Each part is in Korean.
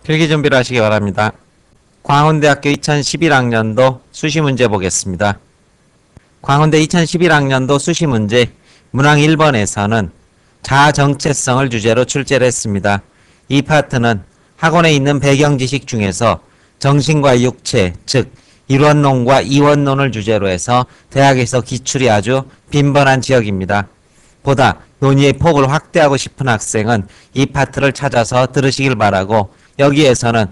필기 준비를 하시기 바랍니다. 광운대학교 2011학년도 수시 문제 보겠습니다. 광운대 2011학년도 수시 문제 문항 1번에서는 자아 정체성을 주제로 출제를 했습니다. 이 파트는 학원에 있는 배경 지식 중에서 정신과 육체, 즉 일원론과 이원론을 주제로 해서 대학에서 기출이 아주 빈번한 지역입니다. 보다 논의의 폭을 확대하고 싶은 학생은 이 파트를 찾아서 들으시길 바라고, 여기에서는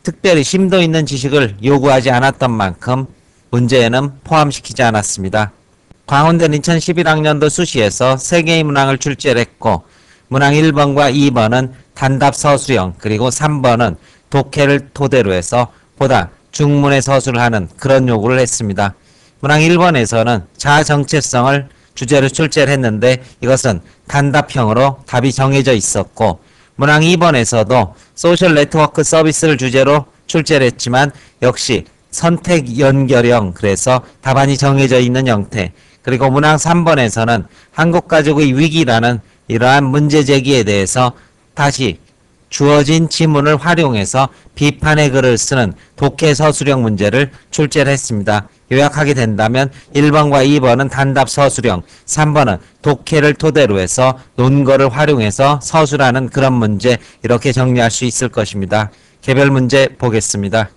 특별히 심도 있는 지식을 요구하지 않았던 만큼 문제에는 포함시키지 않았습니다. 광운대는 2011학년도 수시에서 3개의 문항을 출제를 했고, 문항 1번과 2번은 단답 서술형, 그리고 3번은 독해를 토대로 해서 보다 중문의 서술을 하는 그런 요구를 했습니다. 문항 1번에서는 자아 정체성을 주제로 출제를 했는데 이것은 단답형으로 답이 정해져 있었고, 문항 2번에서도 소셜 네트워크 서비스를 주제로 출제를 했지만 역시 선택 연결형, 그래서 답안이 정해져 있는 형태, 그리고 문항 3번에서는 한국가족의 위기라는 이러한 문제 제기에 대해서 다시 주어진 지문을 활용해서 비판의 글을 쓰는 독해 서술형 문제를 출제를 했습니다. 요약하게 된다면 1번과 2번은 단답 서술형, 3번은 독해를 토대로 해서 논거를 활용해서 서술하는 그런 문제, 이렇게 정리할 수 있을 것입니다. 개별 문제 보겠습니다.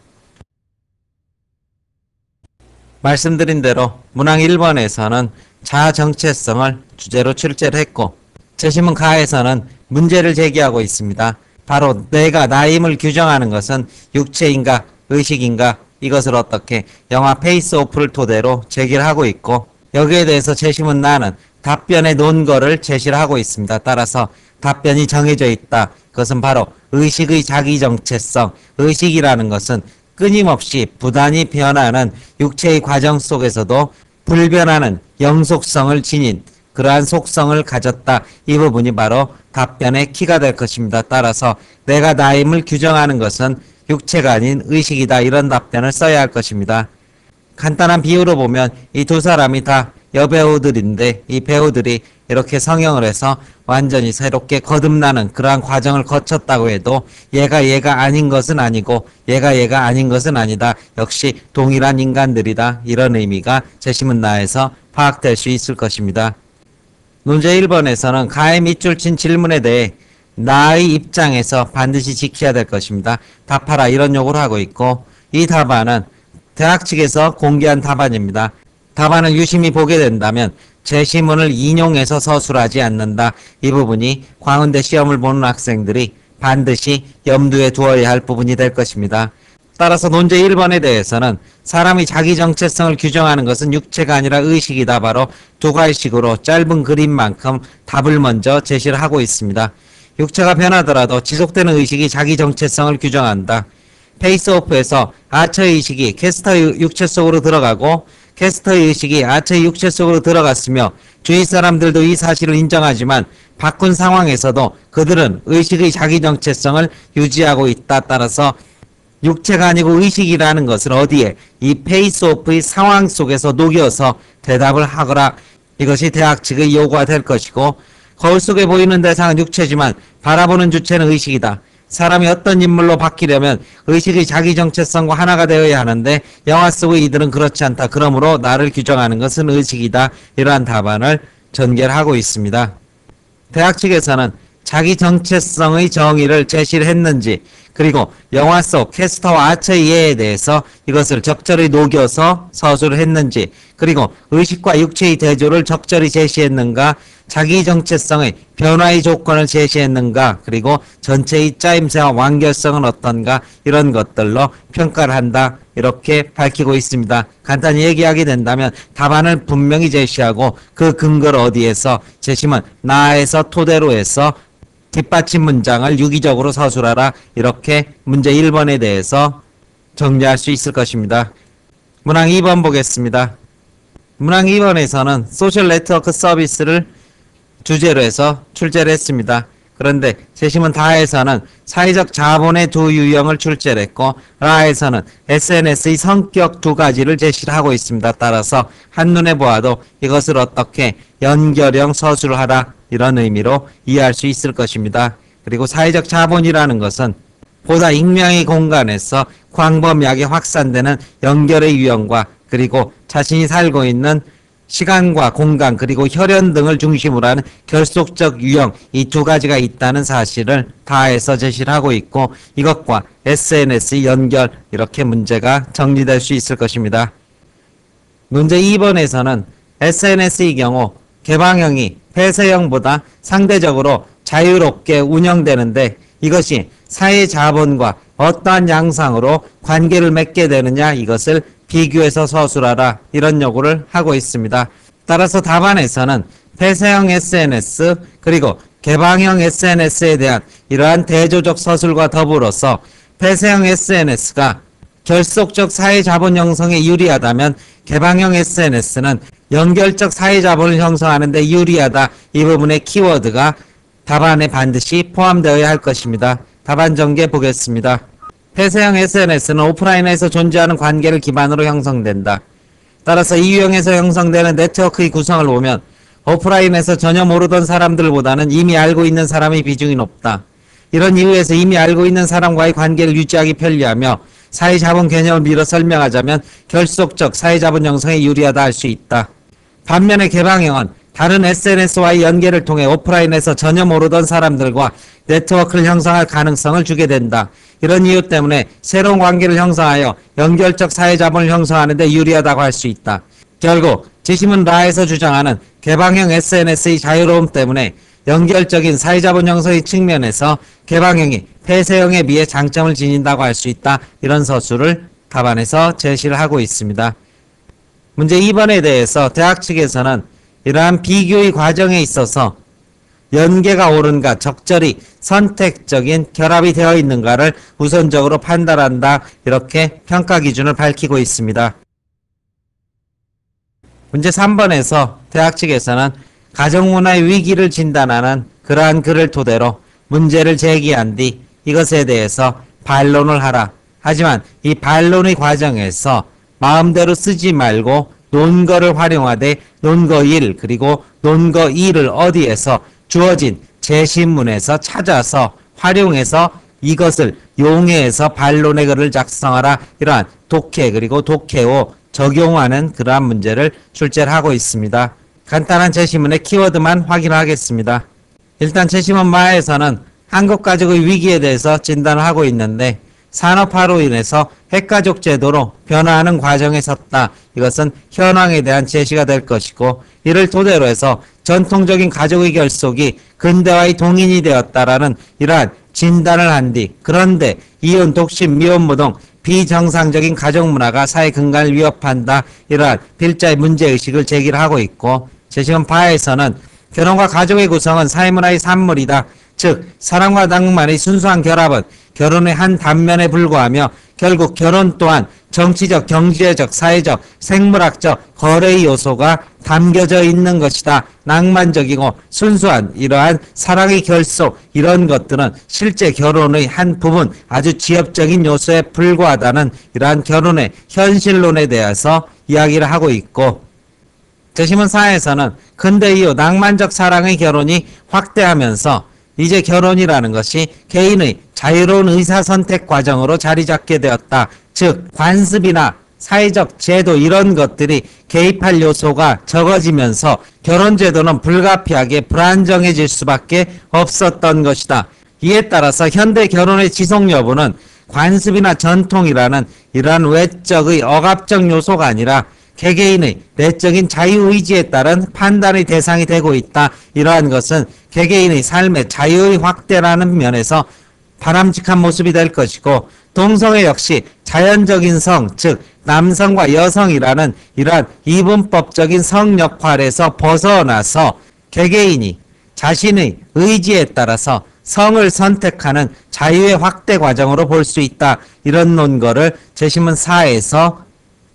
말씀드린 대로 문항 1번에서는 자아 정체성을 주제로 출제를 했고, 제시문 가에서는 문제를 제기하고 있습니다. 바로 내가 나임을 규정하는 것은 육체인가 의식인가, 이것을 어떻게 영화 페이스 오프를 토대로 제기를 하고 있고, 여기에 대해서 제시문 나는 답변의 논거를 제시를 하고 있습니다. 따라서 답변이 정해져 있다. 그것은 바로 의식의 자기 정체성, 의식이라는 것은 끊임없이 부단히 변하는 육체의 과정 속에서도 불변하는 영속성을 지닌 그러한 속성을 가졌다. 이 부분이 바로 답변의 키가 될 것입니다. 따라서 내가 나임을 규정하는 것은 육체가 아닌 의식이다. 이런 답변을 써야 할 것입니다. 간단한 비유로 보면 이 두 사람이 다 여배우들인데 이 배우들이 이렇게 성형을 해서 완전히 새롭게 거듭나는 그러한 과정을 거쳤다고 해도 얘가 아닌 것은 아니고 얘가 아닌 것은 아니다. 역시 동일한 인간들이다. 이런 의미가 제시문 나에서 파악될 수 있을 것입니다. 문제 1번에서는 가에 밑줄 친 질문에 대해 나의 입장에서 반드시 지켜야 될 것입니다. 답하라, 이런 요구를 하고 있고, 이 답안은 대학 측에서 공개한 답안입니다. 답안을 유심히 보게 된다면 제시문을 인용해서 서술하지 않는다. 이 부분이 광운대 시험을 보는 학생들이 반드시 염두에 두어야 할 부분이 될 것입니다. 따라서 논제 1번에 대해서는 사람이 자기 정체성을 규정하는 것은 육체가 아니라 의식이다. 바로 두 가지식으로 짧은 그림만큼 답을 먼저 제시를 하고 있습니다. 육체가 변하더라도 지속되는 의식이 자기 정체성을 규정한다. 페이스오프에서 아처의 의식이 캐스터의 육체 속으로 들어가고 캐스터의 의식이 아처의 육체 속으로 들어갔으며 주위 사람들도 이 사실을 인정하지만 바꾼 상황에서도 그들은 의식의 자기 정체성을 유지하고 있다. 따라서 육체가 아니고 의식이라는 것을 어디에? 이 페이스오프의 상황 속에서 녹여서 대답을 하거라. 이것이 대학 측의 요구가 될 것이고, 거울 속에 보이는 대상은 육체지만 바라보는 주체는 의식이다. 사람이 어떤 인물로 바뀌려면 의식의 자기 정체성과 하나가 되어야 하는데 영화 속의 이들은 그렇지 않다. 그러므로 나를 규정하는 것은 의식이다. 이러한 답안을 전개하고 있습니다. 대학 측에서는 자기 정체성의 정의를 제시를 했는지, 그리고 영화 속 캐스터와 아처의 예에 대해서 이것을 적절히 녹여서 서술을 했는지, 그리고 의식과 육체의 대조를 적절히 제시했는가, 자기 정체성의 변화의 조건을 제시했는가, 그리고 전체의 짜임새와 완결성은 어떤가, 이런 것들로 평가를 한다. 이렇게 밝히고 있습니다. 간단히 얘기하게 된다면 답안을 분명히 제시하고 그 근거를 어디에서 제시문 나에서 토대로 해서 뒷받침 문장을 유기적으로 서술하라. 이렇게 문제 1번에 대해서 정리할 수 있을 것입니다. 문항 2번 보겠습니다. 문항 2번에서는 소셜 네트워크 서비스를 주제로 해서 출제를 했습니다. 그런데 제시문 다에서는 사회적 자본의 두 유형을 출제를 했고, 라에서는 SNS의 성격 두 가지를 제시를 하고 있습니다. 따라서 한눈에 보아도 이것을 어떻게 연결형 서술을 하라, 이런 의미로 이해할 수 있을 것입니다. 그리고 사회적 자본이라는 것은 보다 익명의 공간에서 광범위하게 확산되는 연결의 유형과 그리고 자신이 살고 있는 시간과 공간 그리고 혈연 등을 중심으로 하는 결속적 유형 이 두 가지가 있다는 사실을 다해서 제시를 하고 있고 이것과 SNS의 연결 이렇게 문제가 정리될 수 있을 것입니다. 문제 2번에서는 SNS의 경우 개방형이 폐쇄형보다 상대적으로 자유롭게 운영되는데 이것이 사회 자본과 어떠한 양상으로 관계를 맺게 되느냐 이것을 비교해서 서술하라 이런 요구를 하고 있습니다. 따라서 답안에서는 폐쇄형 SNS 그리고 개방형 SNS에 대한 이러한 대조적 서술과 더불어서 폐쇄형 SNS가 결속적 사회자본 형성에 유리하다면 개방형 SNS는 연결적 사회자본을 형성하는 데 유리하다 이 부분의 키워드가 답안에 반드시 포함되어야 할 것입니다. 답안 전개 보겠습니다. 폐쇄형 SNS는 오프라인에서 존재하는 관계를 기반으로 형성된다. 따라서 이 유형에서 형성되는 네트워크의 구성을 보면 오프라인에서 전혀 모르던 사람들보다는 이미 알고 있는 사람의 비중이 높다. 이런 이유에서 이미 알고 있는 사람과의 관계를 유지하기 편리하며 사회자본 개념을 밀어 설명하자면 결속적 사회자본 형성에 유리하다 할 수 있다. 반면에 개방형은 다른 SNS와의 연계를 통해 오프라인에서 전혀 모르던 사람들과 네트워크를 형성할 가능성을 주게 된다. 이런 이유 때문에 새로운 관계를 형성하여 연결적 사회자본을 형성하는 데 유리하다고 할 수 있다. 결국 지심은 라에서 주장하는 개방형 SNS의 자유로움 때문에 연결적인 사회자본 형성의 측면에서 개방형이 폐쇄형에 비해 장점을 지닌다고 할 수 있다. 이런 서술을 답안에서 제시를 하고 있습니다. 문제 2번에 대해서 대학 측에서는 이러한 비교의 과정에 있어서 연계가 옳은가 적절히 선택적인 결합이 되어 있는가를 우선적으로 판단한다. 이렇게 평가 기준을 밝히고 있습니다. 문제 3번에서 대학 측에서는 가정문화의 위기를 진단하는 그러한 글을 토대로 문제를 제기한 뒤 이것에 대해서 반론을 하라. 하지만 이 반론의 과정에서 마음대로 쓰지 말고 논거를 활용하되 논거 1 그리고 논거 2를 어디에서 주어진 제시문에서 찾아서 활용해서 이것을 용해해서 반론의 글을 작성하라. 이러한 독해 그리고 독해오 적용하는 그러한 문제를 출제를 하고 있습니다. 간단한 제시문의 키워드만 확인하겠습니다. 일단 제시문 마에서는 한국 가족의 위기에 대해서 진단을 하고 있는데 산업화로 인해서 핵가족 제도로 변화하는 과정에 섰다. 이것은 현황에 대한 제시가 될 것이고 이를 토대로 해서 전통적인 가족의 결속이 근대화의 동인이 되었다라는 이러한 진단을 한 뒤 그런데 이혼, 독신, 미혼모 등 비정상적인 가족 문화가 사회 근간을 위협한다. 이러한 필자의 문제의식을 제기를 하고 있고 제시문 바에서는 결혼과 가족의 구성은 사회문화의 산물이다. 즉 사랑과 낭만의 순수한 결합은 결혼의 한 단면에 불과하며 결국 결혼 또한 정치적, 경제적, 사회적, 생물학적 거래의 요소가 담겨져 있는 것이다. 낭만적이고 순수한 이러한 사랑의 결속 이런 것들은 실제 결혼의 한 부분 아주 지엽적인 요소에 불과하다는 이러한 결혼의 현실론에 대해서 이야기를 하고 있고 제시문 4에서는 근대 이후 낭만적 사랑의 결혼이 확대하면서 이제 결혼이라는 것이 개인의 자유로운 의사선택 과정으로 자리 잡게 되었다. 즉 관습이나 사회적 제도 이런 것들이 개입할 요소가 적어지면서 결혼제도는 불가피하게 불안정해질 수밖에 없었던 것이다. 이에 따라서 현대 결혼의 지속 여부는 관습이나 전통이라는 이러한 외적의 억압적 요소가 아니라 개개인의 내적인 자유의지에 따른 판단의 대상이 되고 있다. 이러한 것은 개개인의 삶의 자유의 확대라는 면에서 바람직한 모습이 될 것이고 동성애 역시 자연적인 성, 즉 남성과 여성이라는 이러한 이분법적인 성 역할에서 벗어나서 개개인이 자신의 의지에 따라서 성을 선택하는 자유의 확대 과정으로 볼 수 있다. 이런 논거를 제시문 4에서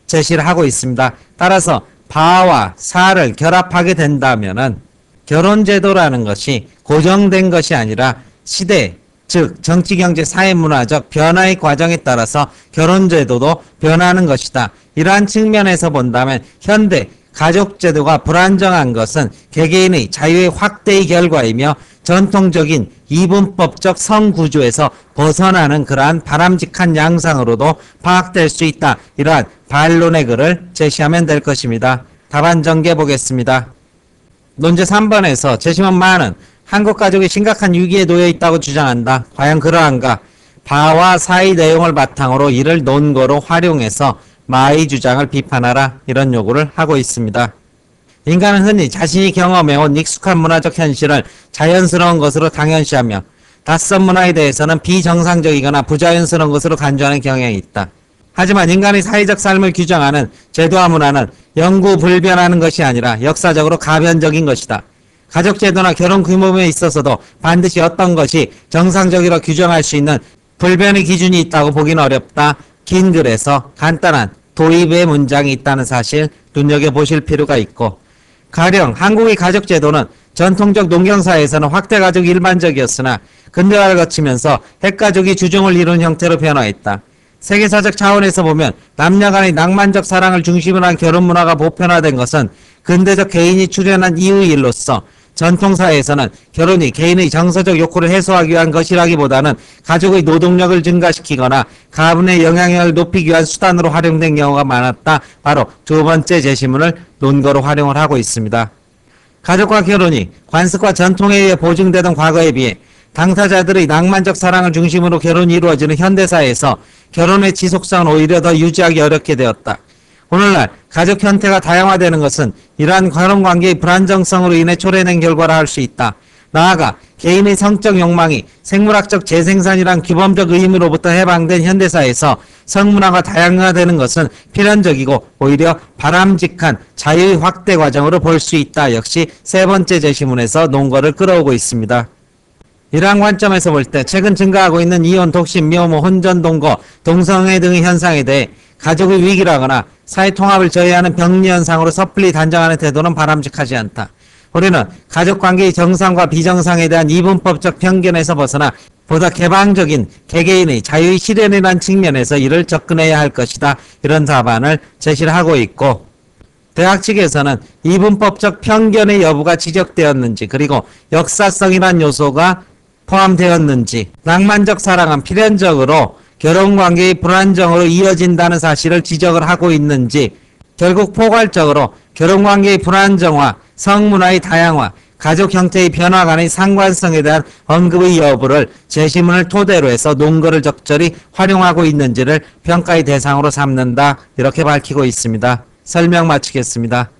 제시를 하고 있습니다. 따라서 바와 사를 결합하게 된다면은 결혼제도라는 것이 고정된 것이 아니라 시대, 즉 정치, 경제, 사회, 문화적 변화의 과정에 따라서 결혼제도도 변하는 것이다. 이러한 측면에서 본다면 현대 가족제도가 불안정한 것은 개개인의 자유의 확대의 결과이며 전통적인 이분법적 성구조에서 벗어나는 그러한 바람직한 양상으로도 파악될 수 있다. 이러한 반론의 글을 제시하면 될 것입니다. 답안 전개 보겠습니다. 논제 3번에서 제시문 마는 한국 가족이 심각한 위기에 놓여 있다고 주장한다. 과연 그러한가? 바와 사의 내용을 바탕으로 이를 논거로 활용해서 마의 주장을 비판하라. 이런 요구를 하고 있습니다. 인간은 흔히 자신이 경험해온 익숙한 문화적 현실을 자연스러운 것으로 당연시하며 낯선 문화에 대해서는 비정상적이거나 부자연스러운 것으로 간주하는 경향이 있다. 하지만 인간의 사회적 삶을 규정하는 제도와 문화는 영구불변하는 것이 아니라 역사적으로 가변적인 것이다. 가족제도나 결혼 규모에 있어서도 반드시 어떤 것이 정상적이라 규정할 수 있는 불변의 기준이 있다고 보기는 어렵다. 긴 글에서 간단한 도입의 문장이 있다는 사실 눈여겨보실 필요가 있고, 가령 한국의 가족제도는 전통적 농경사회에서는 확대가족이 일반적이었으나 근대화를 거치면서 핵가족이 주종을 이룬 형태로 변화했다. 세계사적 차원에서 보면 남녀 간의 낭만적 사랑을 중심으로 한 결혼 문화가 보편화된 것은 근대적 개인이 출현한 이후의 일로서 전통사회에서는 결혼이 개인의 정서적 욕구를 해소하기 위한 것이라기보다는 가족의 노동력을 증가시키거나 가문의 영향력을 높이기 위한 수단으로 활용된 경우가 많았다. 바로 두 번째 제시문을 논거로 활용을 하고 있습니다. 가족과 결혼이 관습과 전통에 의해 보증되던 과거에 비해 당사자들의 낭만적 사랑을 중심으로 결혼이 이루어지는 현대사회에서 결혼의 지속성은 오히려 더 유지하기 어렵게 되었다. 오늘날 가족 형태가 다양화되는 것은 이러한 결혼관계의 불안정성으로 인해 초래된 결과라 할 수 있다. 나아가 개인의 성적 욕망이 생물학적 재생산이란 규범적 의무로부터 해방된 현대사에서 성문화가 다양화되는 것은 필연적이고 오히려 바람직한 자유의 확대 과정으로 볼 수 있다. 역시 세 번째 제시문에서 논거를 끌어오고 있습니다. 이러한 관점에서 볼 때 최근 증가하고 있는 이혼, 독신, 미혼모, 혼전, 동거, 동성애 등의 현상에 대해 가족의 위기라거나 사회통합을 저해하는 병리현상으로 섣불리 단정하는 태도는 바람직하지 않다. 우리는 가족관계의 정상과 비정상에 대한 이분법적 편견에서 벗어나 보다 개방적인 개개인의 자유의 실현이라는 측면에서 이를 접근해야 할 것이다. 이런 답안을 제시를 하고 있고, 대학 측에서는 이분법적 편견의 여부가 지적되었는지, 그리고 역사성이란 요소가 포함되었는지, 낭만적 사랑은 필연적으로 결혼관계의 불안정으로 이어진다는 사실을 지적을 하고 있는지, 결국 포괄적으로 결혼관계의 불안정화, 성문화의 다양화, 가족 형태의 변화 간의 상관성에 대한 언급의 여부를 제시문을 토대로 해서 논거를 적절히 활용하고 있는지를 평가의 대상으로 삼는다. 이렇게 밝히고 있습니다. 설명 마치겠습니다.